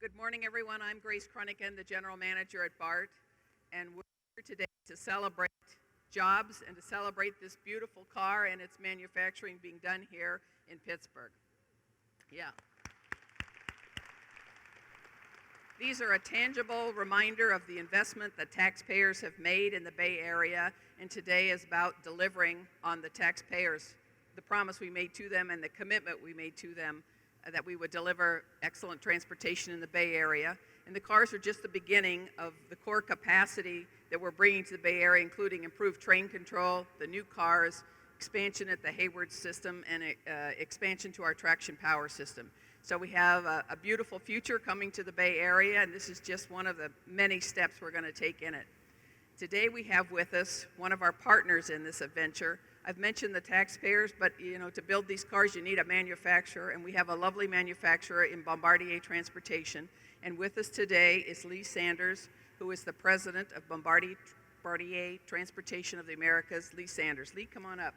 Good morning, everyone. I'm Grace Cronican, the General Manager at BART, and we're here today to celebrate jobs and to celebrate this beautiful car and its manufacturing being done here in Pittsburgh. Yeah. These are a tangible reminder of the investment that taxpayers have made in the Bay Area, and today is about delivering on the taxpayers, the promise we made to them and the commitment we made to them that we would deliver excellent transportation in the Bay Area. And the cars are just the beginning of the core capacity that we're bringing to the Bay Area, including improved train control, the new cars, expansion at the Hayward system, and expansion to our traction power system. So we have a beautiful future coming to the Bay Area, and this is just one of the many steps we're going to take in it. Today we have with us one of our partners in this adventure. I've mentioned the taxpayers, but to build these cars you need a manufacturer, and we have a lovely manufacturer in Bombardier Transportation. And with us today is Lee Sanders, who is the president of Bombardier Transportation of the Americas. Lee Sanders. Lee, come on up.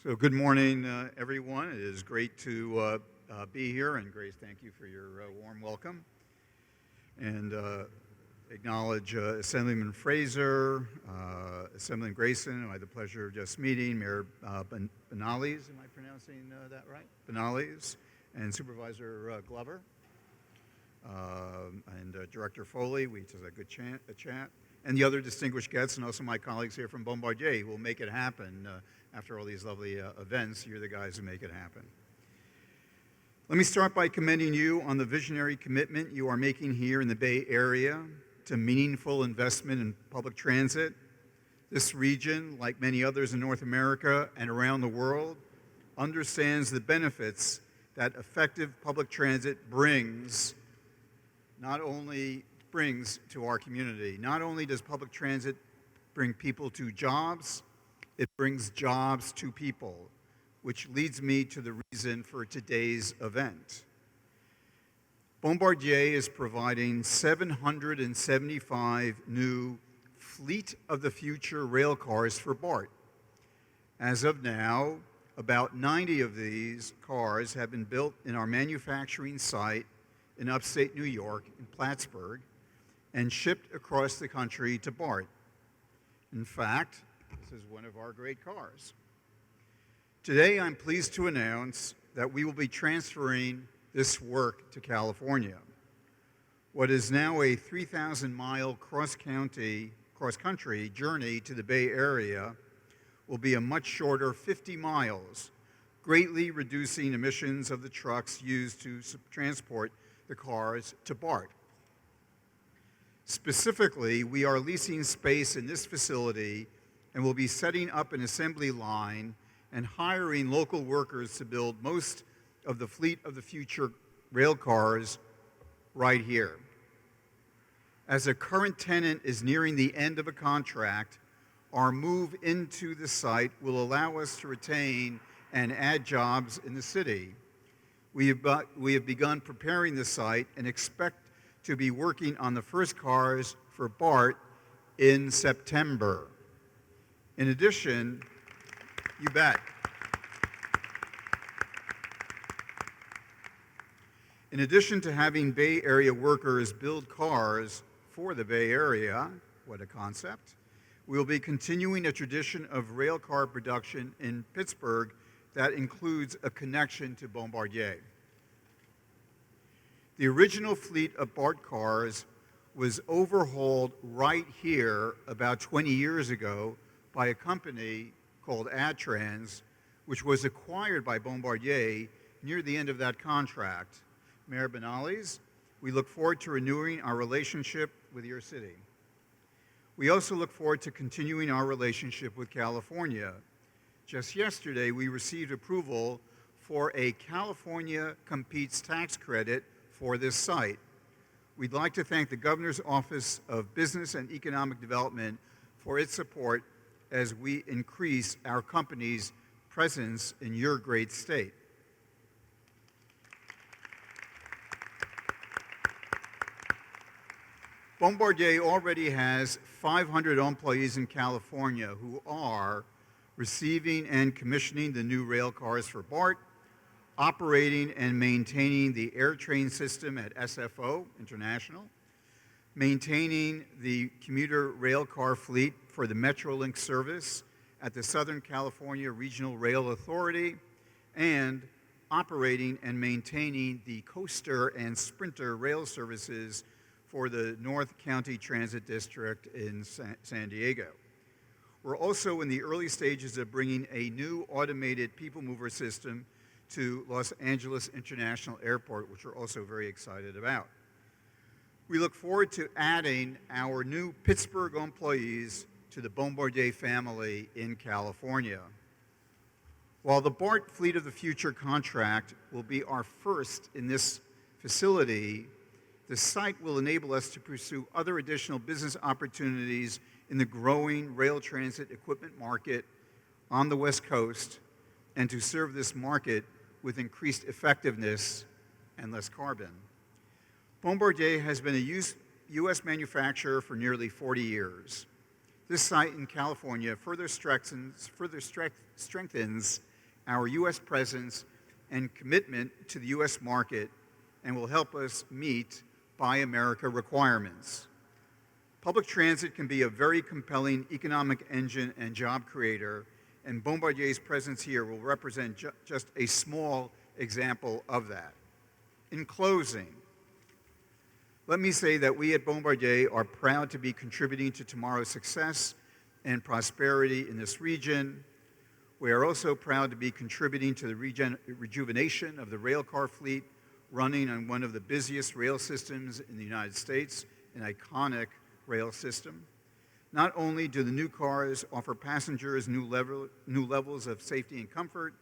So good morning, everyone. It is great to be here, and Grace, thank you for your warm welcome. And acknowledge Assemblyman Fraser, Assemblyman Grayson, who I had the pleasure of just meeting, Mayor Benales, am I pronouncing that right? Benales, and Supervisor Glover, and Director Foley, we just had a good chat, and the other distinguished guests, and also my colleagues here from Bombardier, who will make it happen. After all these lovely events, you're the guys who make it happen. Let me start by commending you on the visionary commitment you are making here in the Bay Area to meaningful investment in public transit. This region, like many others in North America and around the world, understands the benefits that effective public transit brings to our community. Not only does public transit bring people to jobs, it brings jobs to people, which leads me to the reason for today's event. Bombardier is providing 775 new Fleet of the Future rail cars for BART. As of now, about 90 of these cars have been built in our manufacturing site in upstate New York, in Pittsburg, and shipped across the country to BART. In fact, this is one of our great cars. Today, I'm pleased to announce that we will be transferring this work to California. What is now a 3,000-mile cross-country journey to the Bay Area will be a much shorter 50 miles, greatly reducing emissions of the trucks used to transport the cars to BART. Specifically, we are leasing space in this facility and will be setting up an assembly line and hiring local workers to build most of the Fleet of the Future rail cars right here. As a current tenant is nearing the end of a contract, our move into the site will allow us to retain and add jobs in the city. We have begun preparing the site and expect to be working on the first cars for BART in September. In addition, you bet. In addition to having Bay Area workers build cars for the Bay Area, what a concept, we will be continuing a tradition of rail car production in Pittsburgh that includes a connection to Bombardier. The original fleet of BART cars was overhauled right here about 20 years ago by a company called Adtrans, which was acquired by Bombardier near the end of that contract. Mayor Benales, we look forward to renewing our relationship with your city. We also look forward to continuing our relationship with California. Just yesterday, we received approval for a California Competes tax credit for this site. We'd like to thank the Governor's Office of Business and Economic Development for its support as we increase our company's presence in your great state. Bombardier already has 500 employees in California who are receiving and commissioning the new rail cars for BART, operating and maintaining the AirTrain system at SFO International, maintaining the commuter rail car fleet for the Metrolink service at the Southern California Regional Rail Authority, and operating and maintaining the Coaster and Sprinter rail services for the North County Transit District in San Diego. We're also in the early stages of bringing a new automated people mover system to Los Angeles International Airport, which we're also very excited about. We look forward to adding our new Pittsburgh employees to the Bombardier family in California. While the BART Fleet of the Future contract will be our first in this facility, the site will enable us to pursue other additional business opportunities in the growing rail transit equipment market on the West Coast, and to serve this market with increased effectiveness and less carbon. Bombardier has been a U.S. manufacturer for nearly 40 years. This site in California further strengthens our U.S. presence and commitment to the U.S. market, and will help us meet Buy America requirements. Public transit can be a very compelling economic engine and job creator, and Bombardier's presence here will represent just a small example of that. In closing, let me say that we at Bombardier are proud to be contributing to tomorrow's success and prosperity in this region. We are also proud to be contributing to the rejuvenation of the rail car fleet running on one of the busiest rail systems in the United States, an iconic rail system. Not only do the new cars offer passengers new levels of safety and comfort,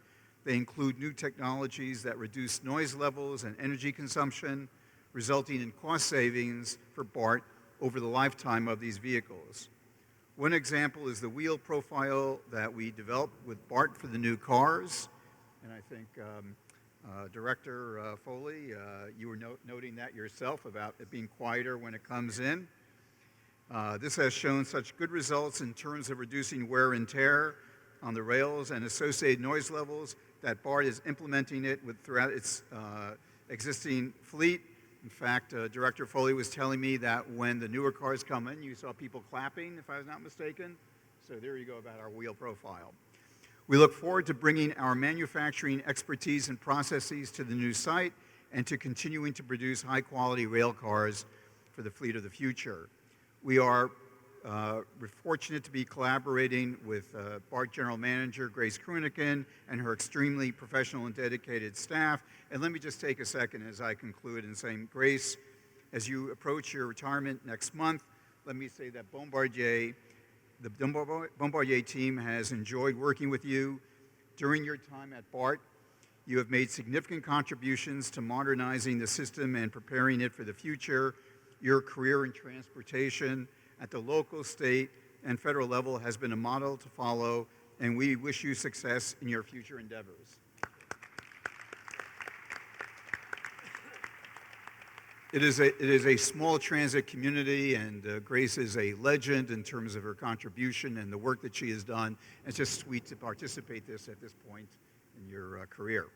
they include new technologies that reduce noise levels and energy consumption, resulting in cost savings for BART over the lifetime of these vehicles. One example is the wheel profile that we developed with BART for the new cars, and I think Director Foley, you were noting that yourself about it being quieter when it comes in. This has shown such good results in terms of reducing wear and tear on the rails and associated noise levels that BART is implementing it throughout its existing fleet. In fact, Director Foley was telling me that when the newer cars come in, you saw people clapping, if I was not mistaken. So there you go about our wheel profile. We look forward to bringing our manufacturing expertise and processes to the new site and to continuing to produce high-quality rail cars for the fleet of the future. We are fortunate to be collaborating with BART General Manager Grace Kruniken and her extremely professional and dedicated staff. And let me just take a second as I conclude in saying, Grace, as you approach your retirement next month, let me say that the Bombardier team has enjoyed working with you during your time at BART. You have made significant contributions to modernizing the system and preparing it for the future. Your career in transportation at the local, state, and federal level has been a model to follow, and we wish you success in your future endeavors. It is a small transit community, and Grace is a legend in terms of her contribution and the work that she has done. It's just sweet to participate at this point in your career.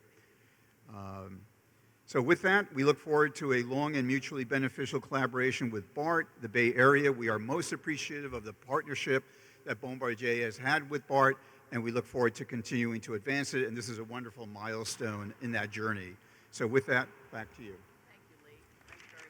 So with that, we look forward to a long and mutually beneficial collaboration with BART, the Bay Area. We are most appreciative of the partnership that Bombardier has had with BART, and we look forward to continuing to advance it, and this is a wonderful milestone in that journey. So with that, back to you. Thank you, Lee. Thanks very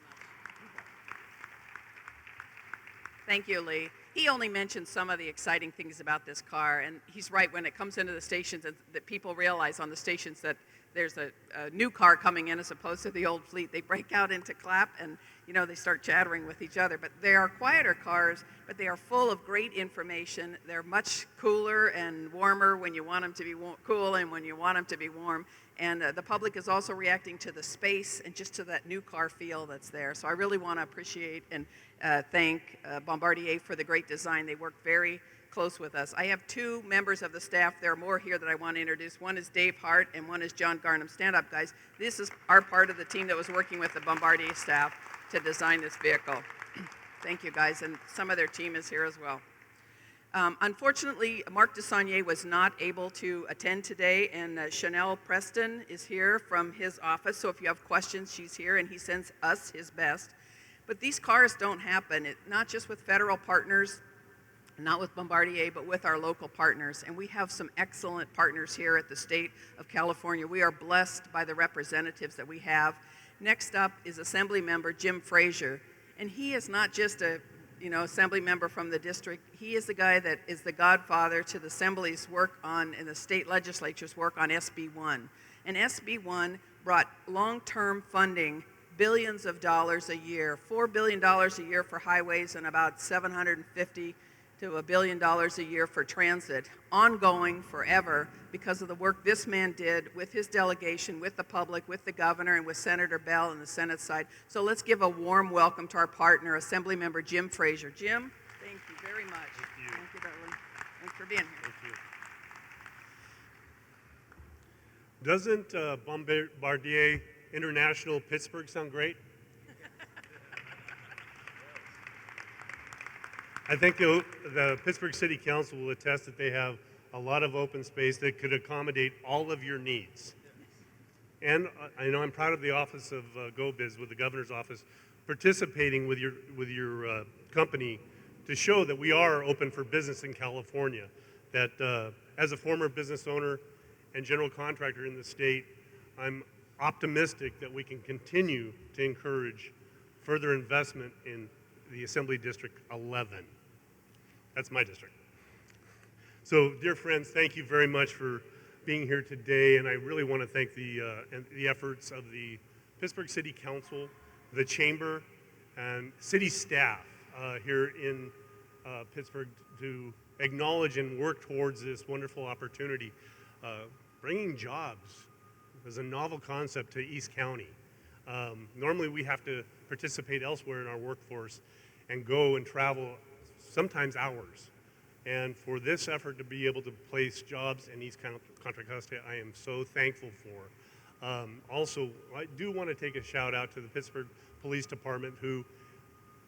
much. Thank you, Lee. He only mentioned some of the exciting things about this car, and he's right. When it comes into the stations, that people realize on the stations that there's a new car coming in as opposed to the old fleet, they break out into clap and, they start chattering with each other. But they are quieter cars, but they are full of great information. They're much cooler and warmer when you want them to be cool and when you want them to be warm. And the public is also reacting to the space and just to that new car feel that's there. So I really want to appreciate and thank Bombardier for the great design. They work very close with us. I have two members of the staff. There are more here that I want to introduce. One is Dave Hart and one is John Garnham. Stand up, guys. This is our part of the team that was working with the Bombardier staff to design this vehicle. Thank you, guys, and some of their team is here as well. Unfortunately, Mark Desaulnier was not able to attend today, and Chanel Preston is here from his office, so if you have questions, she's here, and he sends us his best. But these cars don't happen, not just with federal partners, not with Bombardier, but with our local partners. And we have some excellent partners here at the state of California. We are blessed by the representatives that we have. Next up is Assembly Member Jim Frazier. And he is not just a assembly member from the district. He is the guy that is the godfather to the Assembly's work on, and the state legislature's work on SB1. And SB1 brought long-term funding, billions of dollars a year, $4 billion a year for highways and about $750 to $1 billion a year for transit, ongoing forever because of the work this man did with his delegation, with the public, with the governor, and with Senator Bell on the Senate side. So let's give a warm welcome to our partner, Assemblymember Jim Frazier. Jim, thank you very much. Thank you. Thank you, darling. Thanks for being here. Thank you. Doesn't Bombardier International Pittsburgh sound great? I think the Pittsburgh City Council will attest that they have a lot of open space that could accommodate all of your needs. And I know I'm proud of the office of GoBiz with the governor's office participating with your company to show that we are open for business in California. That as a former business owner and general contractor in the state, I'm optimistic that we can continue to encourage further investment in the Assembly District 11. That's my district. So, dear friends, thank you very much for being here today, and I really want to thank the efforts of the Pittsburgh City Council, the Chamber, and city staff here in Pittsburgh to acknowledge and work towards this wonderful opportunity. Bringing jobs is a novel concept to East County. Normally we have to participate elsewhere in our workforce and go and travel sometimes hours. And for this effort to be able to place jobs in East Contra Costa, I am so thankful for. Also, I do want to take a shout out to the Pittsburgh Police Department, who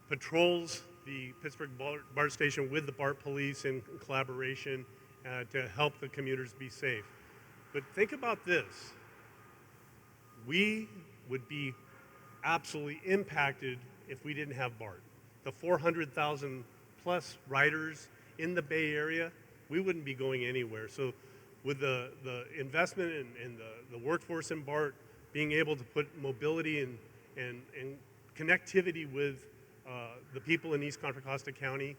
patrols the Pittsburgh BART station with the BART police in collaboration to help the commuters be safe. But think about this. We would be absolutely impacted if we didn't have BART. The 400,000 plus riders in the Bay Area, we wouldn't be going anywhere. So with the investment and the workforce in BART, being able to put mobility and connectivity with the people in East Contra Costa County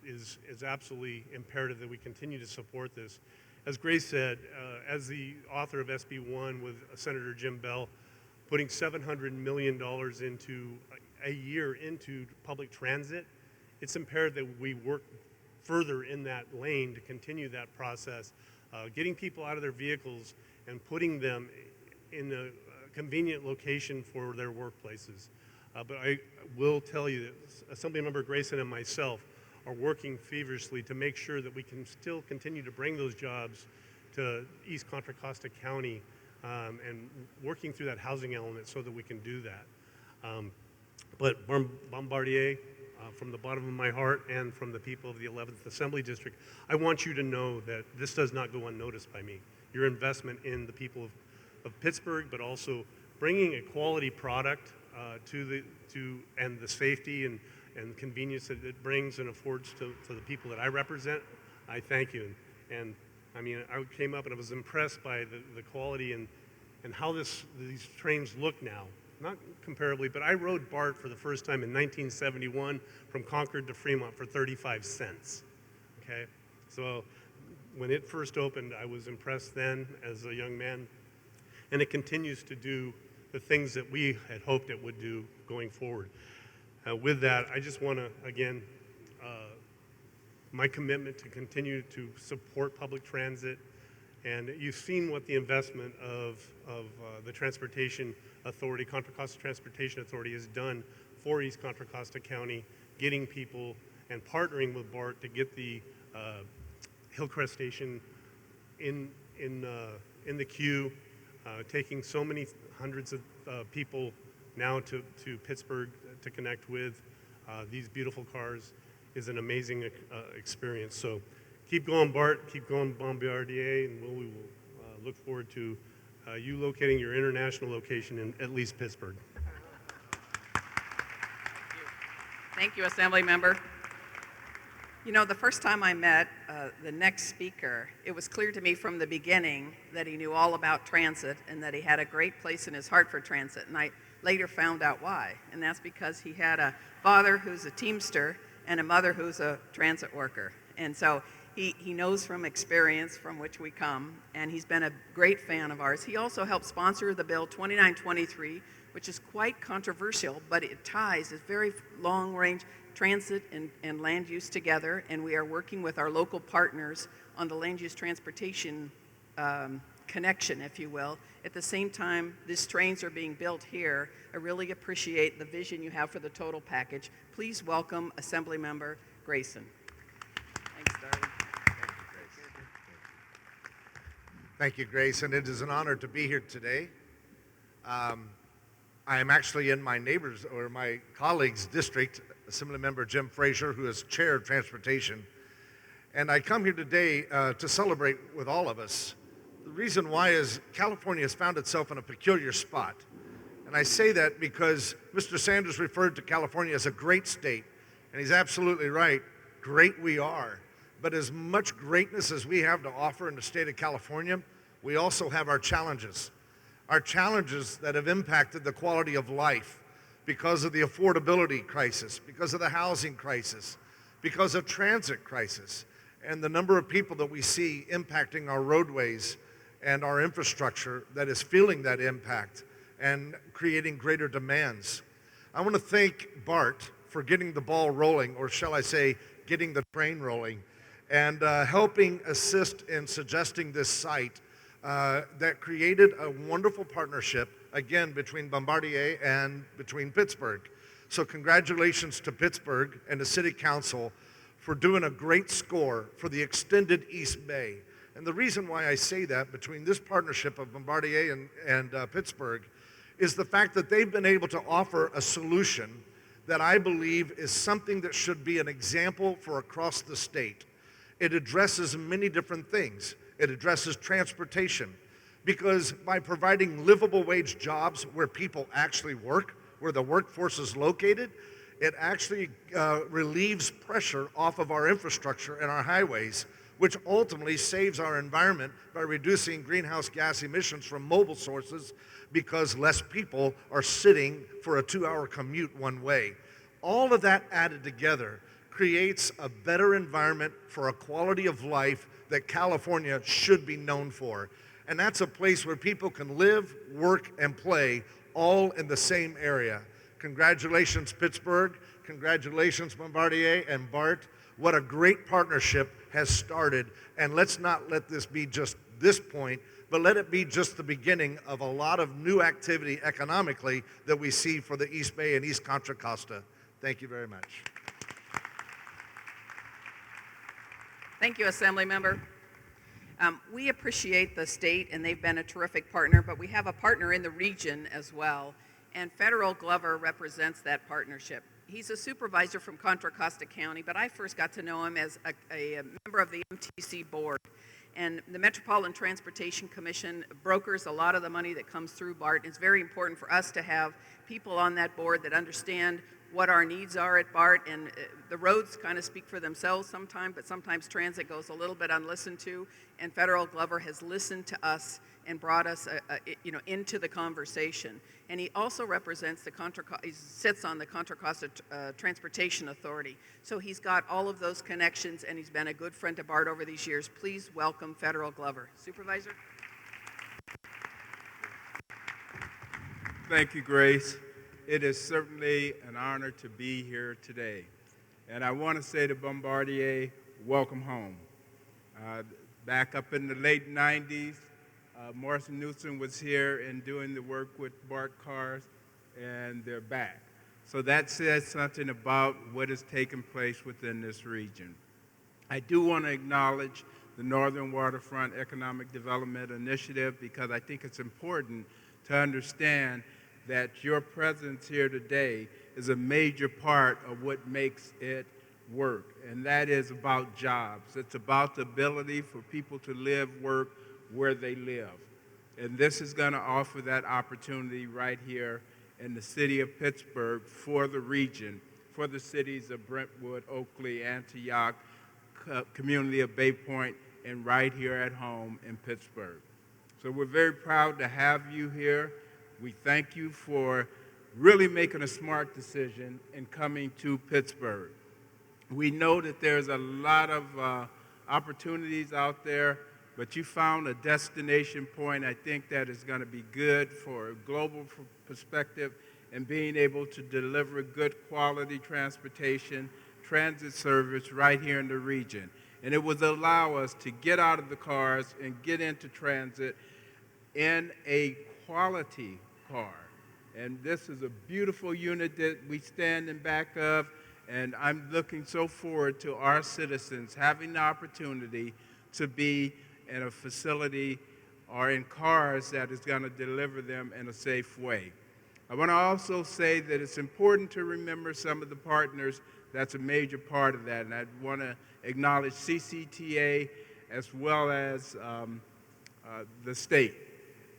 is absolutely imperative that we continue to support this. As Grace said, as the author of SB1 with Senator Jim Bell, putting $700 million a year into public transit, it's imperative that we work further in that lane to continue that process, getting people out of their vehicles and putting them in a convenient location for their workplaces. But I will tell you that Assemblymember Grayson and myself are working feverishly to make sure that we can still continue to bring those jobs to East Contra Costa County and working through that housing element so that we can do that. But Bombardier, from the bottom of my heart and from the people of the 11th Assembly District, I want you to know that this does not go unnoticed by me. Your investment in the people of Pittsburgh, but also bringing a quality product and the safety and convenience that it brings and affords to the people that I represent, I thank you. And I mean, I came up and I was impressed by the quality and how these trains look now. Not comparably, but I rode BART for the first time in 1971 from Concord to Fremont for 35 cents, okay? So when it first opened, I was impressed then as a young man, and it continues to do the things that we had hoped it would do going forward. With that, I just want to, again, my commitment to continue to support public transit, and you've seen what the investment of the Transportation Authority, Contra Costa Transportation Authority, has done for East Contra Costa County, getting people and partnering with BART to get the Hillcrest Station in the queue, taking so many hundreds of people now to Pittsburgh to connect with. these beautiful cars is an amazing experience. So keep going, Bart, keep going, Bombardier, and we will look forward to you locating your international location in at least Pittsburgh. Thank you, Assembly Member. You know, the first time I met the next speaker, it was clear to me from the beginning that he knew all about transit and that he had a great place in his heart for transit. And I later found out why. And that's because he had a father who's a Teamster and a mother who's a transit worker. And so he knows from experience from which we come, and he's been a great fan of ours. He also helped sponsor the bill 2923, which is quite controversial, but it ties this very long-range transit and land use together, and we are working with our local partners on the land use transportation connection, if you will. At the same time, these trains are being built here. I really appreciate the vision you have for the total package. Please welcome Assemblymember Grayson. Thanks, darling. Thank you, Grace, and it is an honor to be here today. I am actually in my neighbor's or my colleague's district, Assemblymember Jim Frazier, who is Chair of Transportation. And I come here today to celebrate with all of us. The reason why is California has found itself in a peculiar spot. And I say that because Mr. Sanders referred to California as a great state, and he's absolutely right. Great we are. But as much greatness as we have to offer in the state of California, we also have our challenges. Our challenges that have impacted the quality of life because of the affordability crisis, because of the housing crisis, because of transit crisis, and the number of people that we see impacting our roadways and our infrastructure that is feeling that impact and creating greater demands. I want to thank Bart for getting the ball rolling, or shall I say, getting the train rolling, and helping assist in suggesting this site that created a wonderful partnership, again, between Bombardier and between Pittsburgh. So congratulations to Pittsburgh and the City Council for doing a great score for the extended East Bay. And the reason why I say that between this partnership of Bombardier and Pittsburgh is the fact that they've been able to offer a solution that I believe is something that should be an example for across the state. It addresses many different things. It addresses transportation, because by providing livable wage jobs where people actually work, where the workforce is located, it actually relieves pressure off of our infrastructure and our highways, which ultimately saves our environment by reducing greenhouse gas emissions from mobile sources, because less people are sitting for a 2-hour commute one way. All of that added together creates a better environment for a quality of life that California should be known for. And that's a place where people can live, work, and play all in the same area. Congratulations, Pittsburgh. Congratulations, Bombardier and Bart. What a great partnership has started. And let's not let this be just this point, but let it be just the beginning of a lot of new activity economically that we see for the East Bay and East Contra Costa. Thank you very much. Thank you, Assemblymember. We appreciate the state, and they've been a terrific partner, but we have a partner in the region as well, and Federal Glover represents that partnership. He's a supervisor from Contra Costa County, but I first got to know him as a member of the MTC board. And the Metropolitan Transportation Commission brokers a lot of the money that comes through BART. It's very important for us to have people on that board that understand what our needs are at BART, and the roads kind of speak for themselves sometimes, but sometimes transit goes a little bit unlistened to, and Federal Glover has listened to us and brought us into the conversation. And he also represents he sits on the Contra Costa Transportation Authority. So he's got all of those connections, and he's been a good friend to BART over these years. Please welcome Federal Glover. Supervisor? Thank you, Grace. It is certainly an honor to be here today. And I want to say to Bombardier, welcome home. Back up in the late 90s, Morrison Newsom was here and doing the work with BART cars, and they're back. So that says something about what has taken place within this region. I do want to acknowledge the Northern Waterfront Economic Development Initiative, because I think it's important to understand that your presence here today is a major part of what makes it work, and that is about jobs. It's about the ability for people to live, work where they live. And this is going to offer that opportunity right here in the city of Pittsburgh for the region, for the cities of Brentwood, Oakley, Antioch, community of Bay Point, and right here at home in Pittsburgh. So we're very proud to have you here. We thank you for really making a smart decision in coming to Pittsburgh. We know that there's a lot of opportunities out there, but you found a destination point, I think, that is going to be good for a global perspective and being able to deliver good quality transportation, transit service right here in the region. And it would allow us to get out of the cars and get into transit in a quality car. And this is a beautiful unit that we stand in back of, and I'm looking so forward to our citizens having the opportunity to be in a facility or in cars that is going to deliver them in a safe way. I want to also say that it's important to remember some of the partners that's a major part of that, and I want to acknowledge CCTA as well as the state.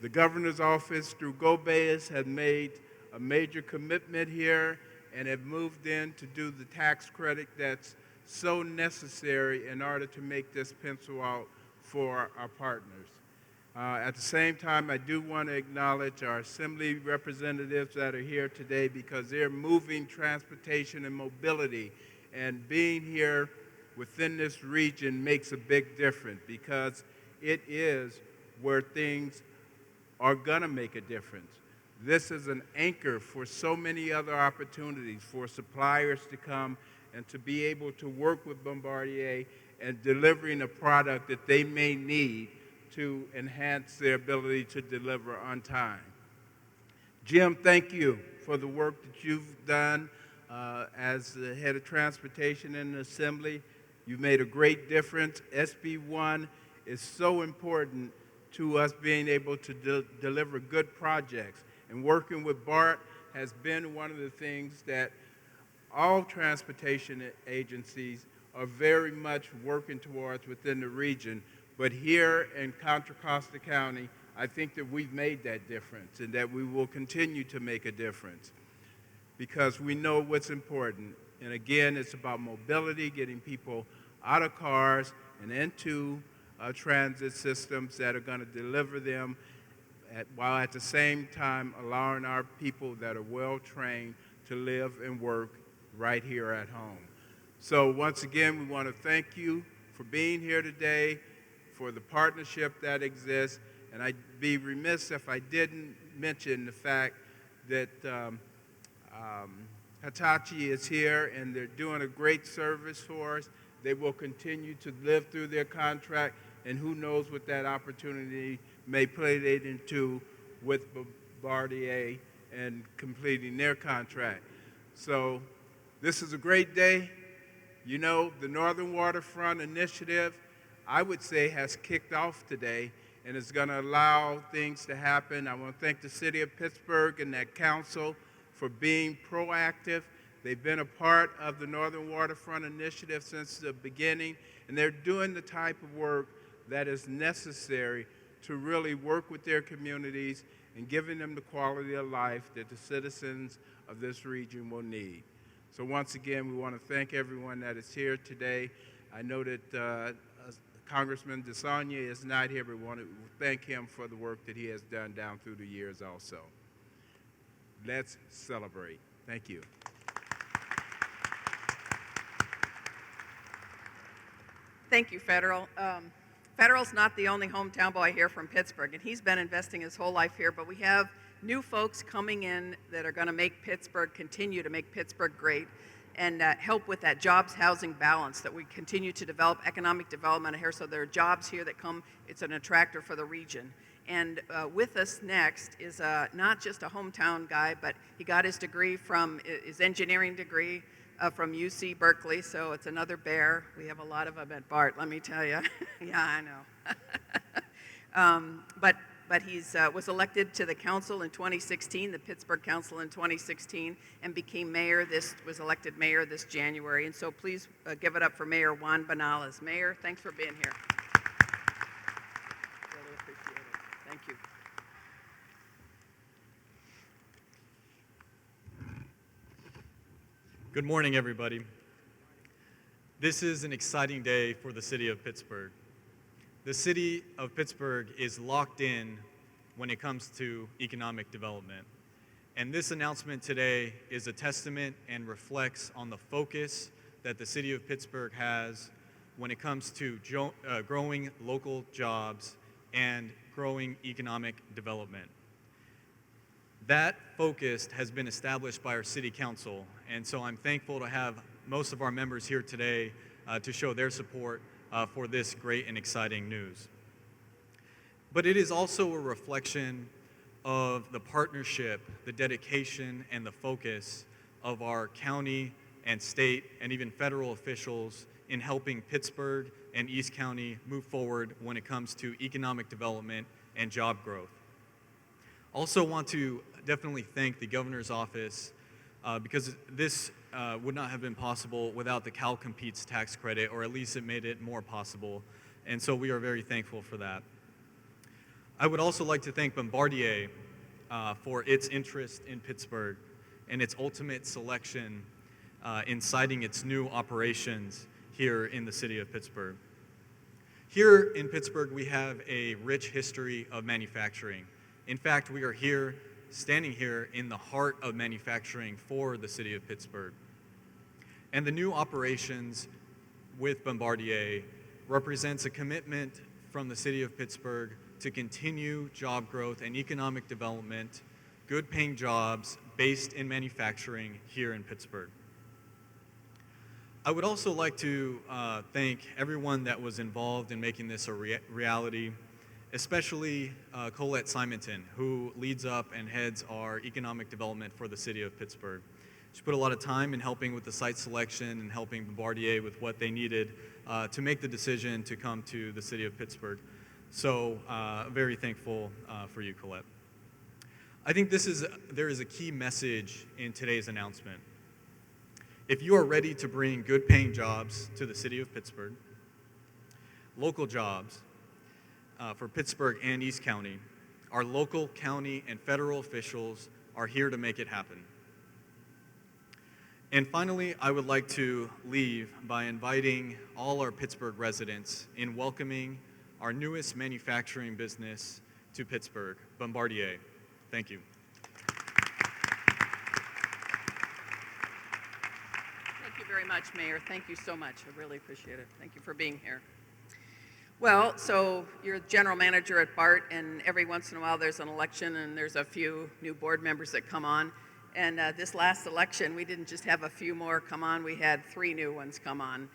The governor's office through GoBayas has made a major commitment here and have moved in to do the tax credit that's so necessary in order to make this pencil out for our partners. At the same time, I do want to acknowledge our assembly representatives that are here today because they're moving transportation and mobility, and being here within this region makes a big difference because it is where things are going to make a difference. This is an anchor for so many other opportunities for suppliers to come and to be able to work with Bombardier and delivering a product that they may need to enhance their ability to deliver on time. Jim, thank you for the work that you've done as the head of transportation in the assembly. You've made a great difference. SB1 is so important to us being able to deliver good projects. And working with BART has been one of the things that all transportation agencies are very much working towards within the region. But here in Contra Costa County, I think that we've made that difference and that we will continue to make a difference because we know what's important. And again, it's about mobility, getting people out of cars and into transit systems that are going to deliver them while at the same time allowing our people that are well-trained to live and work right here at home. So once again, we want to thank you for being here today, for the partnership that exists, and I'd be remiss if I didn't mention the fact that Hitachi is here and they're doing a great service for us. They will continue to live through their contract, and who knows what that opportunity may play into with Bombardier and completing their contract. So this is a great day. You know, the Northern Waterfront Initiative, I would say, has kicked off today and is going to allow things to happen. I want to thank the city of Pittsburgh and that council for being proactive. They've been a part of the Northern Waterfront Initiative since the beginning, and they're doing the type of work that is necessary to really work with their communities and giving them the quality of life that the citizens of this region will need. So once again, we want to thank everyone that is here today. I know that Congressman DeSaulnier is not here, but we want to thank him for the work that he has done down through the years also. Let's celebrate. Thank you. Thank you, Federal. Federal's not the only hometown boy here from Pittsburgh, and he's been investing his whole life here, but we have new folks coming in that are going to make Pittsburgh, continue to make Pittsburgh great, and help with that jobs housing balance that we continue to develop economic development here. So there are jobs here that come, it's an attractor for the region. And with us next is not just a hometown guy, but he got his degree from, his engineering degree from UC Berkeley, so it's another bear. We have a lot of them at BART, let me tell you. Yeah, I know. But but he was elected to the council in 2016, the Pittsburgh Council in 2016, and became mayor. Was elected mayor this January. And so please give it up for Mayor Juan Banales. Mayor, thanks for being here. Really appreciate it. Thank you. Good morning, everybody. This is an exciting day for the city of Pittsburgh. The city of Pittsburgh is locked in when it comes to economic development. And this announcement today is a testament and reflects on the focus that the city of Pittsburgh has when it comes to growing local jobs and growing economic development. That focus has been established by our city council, and so I'm thankful to have most of our members here today to show their support for this great and exciting news. But it is also a reflection of the partnership, the dedication, and the focus of our county and state and even federal officials in helping Pittsburgh and East County move forward when it comes to economic development and job growth. Also want to definitely thank the governor's office because this would not have been possible without the Cal Competes tax credit, or at least it made it more possible. And so we are very thankful for that. I would also like to thank Bombardier for its interest in Pittsburgh and its ultimate selection in citing its new operations here in the city of Pittsburgh. Here in Pittsburgh, we have a rich history of manufacturing. In fact, we are standing here in the heart of manufacturing for the city of Pittsburgh. And the new operations with Bombardier represents a commitment from the city of Pittsburgh to continue job growth and economic development, good paying jobs based in manufacturing here in Pittsburgh. I would also like to thank everyone that was involved in making this a reality, especially Colette Simonton, who leads up and heads our economic development for the city of Pittsburgh. She put a lot of time in helping with the site selection and helping Bombardier with what they needed to make the decision to come to the city of Pittsburgh. So very thankful for you, Colette. I think there is a key message in today's announcement. If you are ready to bring good paying jobs to the city of Pittsburgh, local jobs for Pittsburgh and East County, our local, county, and federal officials are here to make it happen. And finally, I would like to leave by inviting all our Pittsburgh residents in welcoming our newest manufacturing business to Pittsburgh, Bombardier. Thank you. Thank you very much, Mayor. Thank you so much. I really appreciate it. Thank you for being here. Well, so you're general manager at BART, and every once in a while there's an election and there's a few new board members that come on. And this last election, we didn't just have a few more come on, we had 3 new ones come on.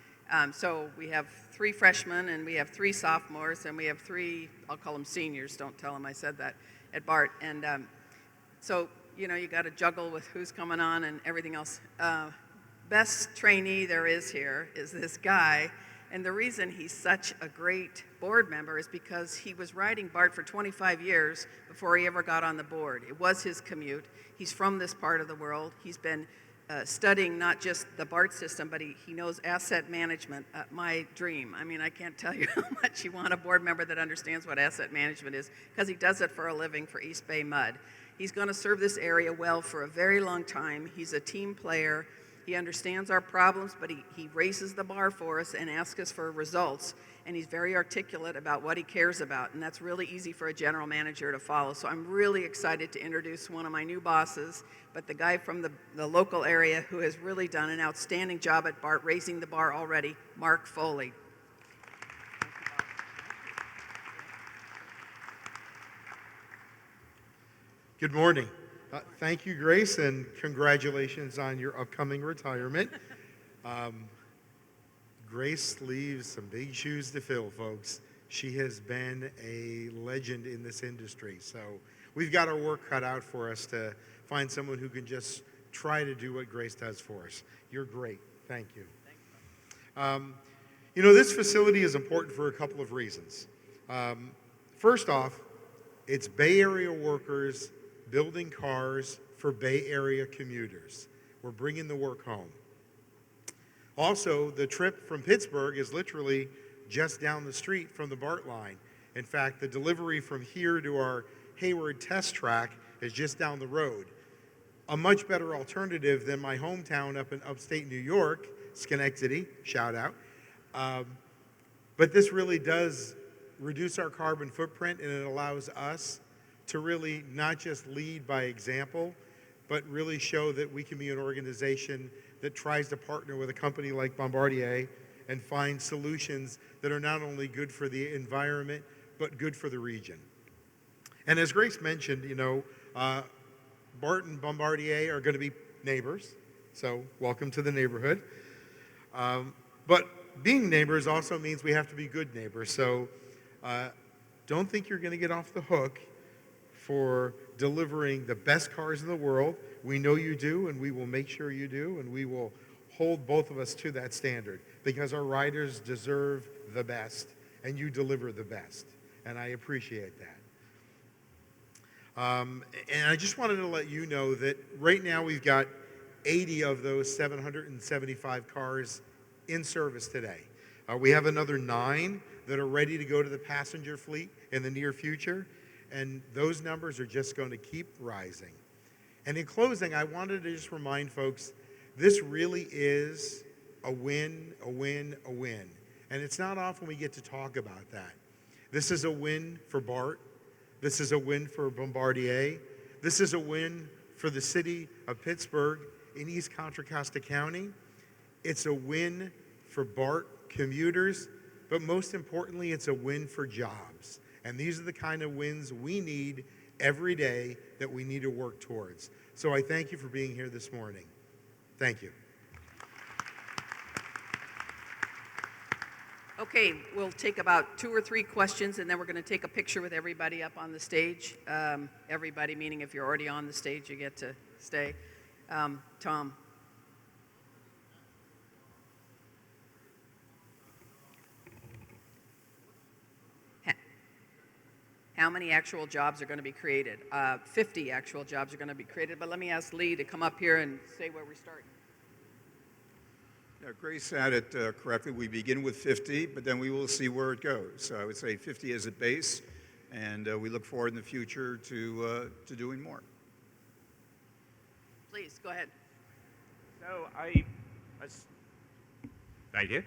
So we have 3 freshmen, and we have 3 sophomores, and we have 3, I'll call them seniors, don't tell them I said that, at BART. And so, you know, you got to juggle with who's coming on and everything else. Best trainee there is here is this guy. And the reason he's such a great board member is because he was riding BART for 25 years before he ever got on the board. It was his commute. He's from this part of the world. He's been studying not just the BART system, but he knows asset management, my dream. I mean, I can't tell you how much you want a board member that understands what asset management is, because he does it for a living for East Bay Mud. He's going to serve this area well for a very long time. He's a team player. He understands our problems, but he raises the bar for us and asks us for results. And he's very articulate about what he cares about, and that's really easy for a general manager to follow. So I'm really excited to introduce one of my new bosses, but the guy from the local area who has really done an outstanding job at BART, raising the bar already, Mark Foley. Good morning. Thank you, Grace, and congratulations on your upcoming retirement. Grace leaves some big shoes to fill, folks. She has been a legend in this industry, so we've got our work cut out for us to find someone who can just try to do what Grace does for us. You're great. Thank you. You know, this facility is important for a couple of reasons. First off, It's Bay Area workers building cars for Bay Area commuters. We're bringing the work home. Also, the trip from Pittsburgh is literally just down the street from the BART line. In fact, the delivery from here to our Hayward test track is just down the road. A much better alternative than my hometown up in upstate New York, Schenectady, shout out. But this really does reduce our carbon footprint, and it allows us to really not just lead by example, but really show that we can be an organization that tries to partner with a company like Bombardier and find solutions that are not only good for the environment, but good for the region. And as Grace mentioned, Bart and Bombardier are going to be neighbors, so welcome to the neighborhood. But being neighbors also means we have to be good neighbors, so don't think you're going to get off the hook for delivering the best cars in the world. We know you do, and we will make sure you do, and we will hold both of us to that standard because our riders deserve the best, and you deliver the best, and I appreciate that. And I just wanted to let you know that right now we've got 80 of those 775 cars in service today. We have another 9 that are ready to go to the passenger fleet in the near future, and those numbers are just going to keep rising. And in closing, I wanted to just remind folks, this really is a win, a win, a win. And it's not often we get to talk about that. This is a win for BART. This is a win for Bombardier. This is a win for the city of Pittsburgh in East Contra Costa County. It's a win for BART commuters, but most importantly, it's a win for jobs. And these are the kind of wins we need every day that we need to work towards. So I thank you for being here this morning. Thank you. Okay, we'll take about 2 or 3 questions, and then we're going to take a picture with everybody up on the stage. Everybody, meaning if you're already on the stage, you get to stay. Tom. How many actual jobs are going to be created? 50 actual jobs are going to be created, but let me ask Lee to come up here and say where we're starting. Yeah, Grace said it correctly. We begin with 50, but then we will see where it goes. So I would say 50 as a base, and we look forward in the future to doing more. Please, go ahead. So thank you.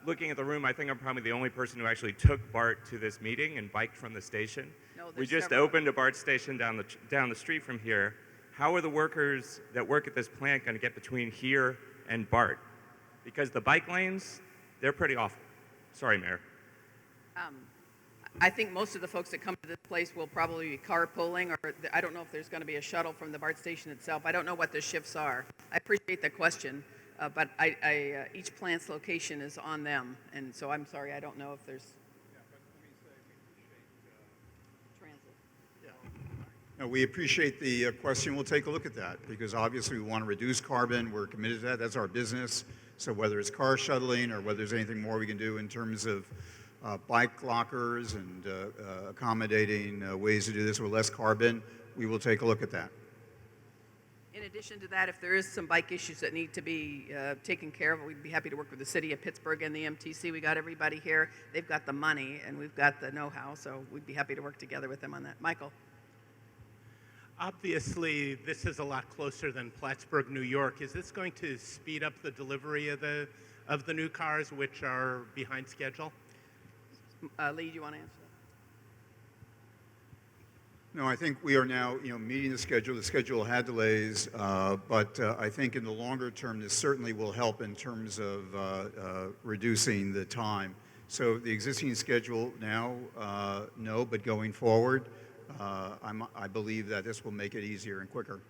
Looking at the room, I think I'm probably the only person who actually took BART to this meeting and biked from the station. No, We just several. opened a BART station down the street from here. How are the workers that work at this plant going to get between here and BART? Because the bike lanes, they're pretty awful. Sorry, Mayor. I think most of the folks that come to this place will probably be carpooling, or I don't know if there's going to be a shuttle from the BART station itself. I don't know what the shifts are. I appreciate the question, but each plant's location is on them, and so I'm sorry, I don't know if there's transit. No, we appreciate the question. We'll take a look at that because obviously we want to reduce carbon. We're committed to that. That's our business. So whether it's car shuttling or whether there's anything more we can do in terms of bike lockers and accommodating ways to do this with less carbon, we will take a look at that. In addition to that, if there is some bike issues that need to be taken care of, we'd be happy to work with the city of Pittsburgh and the MTC. We got everybody here. They've got the money, and we've got the know-how, so we'd be happy to work together with them on that. Michael. Obviously, this is a lot closer than Plattsburgh, New York. Is this going to speed up the delivery of the new cars, which are behind schedule? Lee, do you want to answer that? No, I think we are now, meeting the schedule. The schedule had delays, but I think in the longer term, this certainly will help in terms of reducing the time. So the existing schedule now, no, but going forward, I believe that this will make it easier and quicker.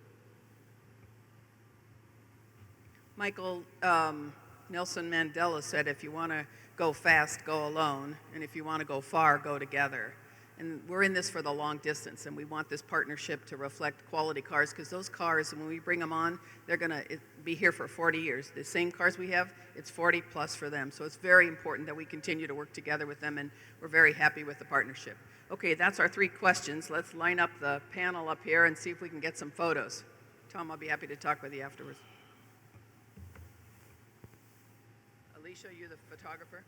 Michael, Nelson Mandela said, if you want to go fast, go alone, and if you want to go far, go together. And we're in this for the long distance, and we want this partnership to reflect quality cars, because those cars, when we bring them on, they're going to be here for 40 years. The same cars we have, it's 40 plus for them. So it's very important that we continue to work together with them, and we're very happy with the partnership. Okay, that's our 3 questions. Let's line up the panel up here and see if we can get some photos. Tom, I'll be happy to talk with you afterwards. Alicia, you the photographer?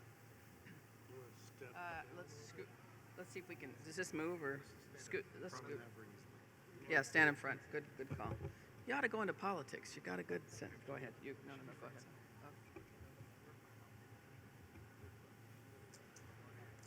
Let's see if we can, does this move or scoot? Let's scoot. Yeah, stand in front. Good call. You ought to go into politics. You got a good center. Go ahead. No, go ahead.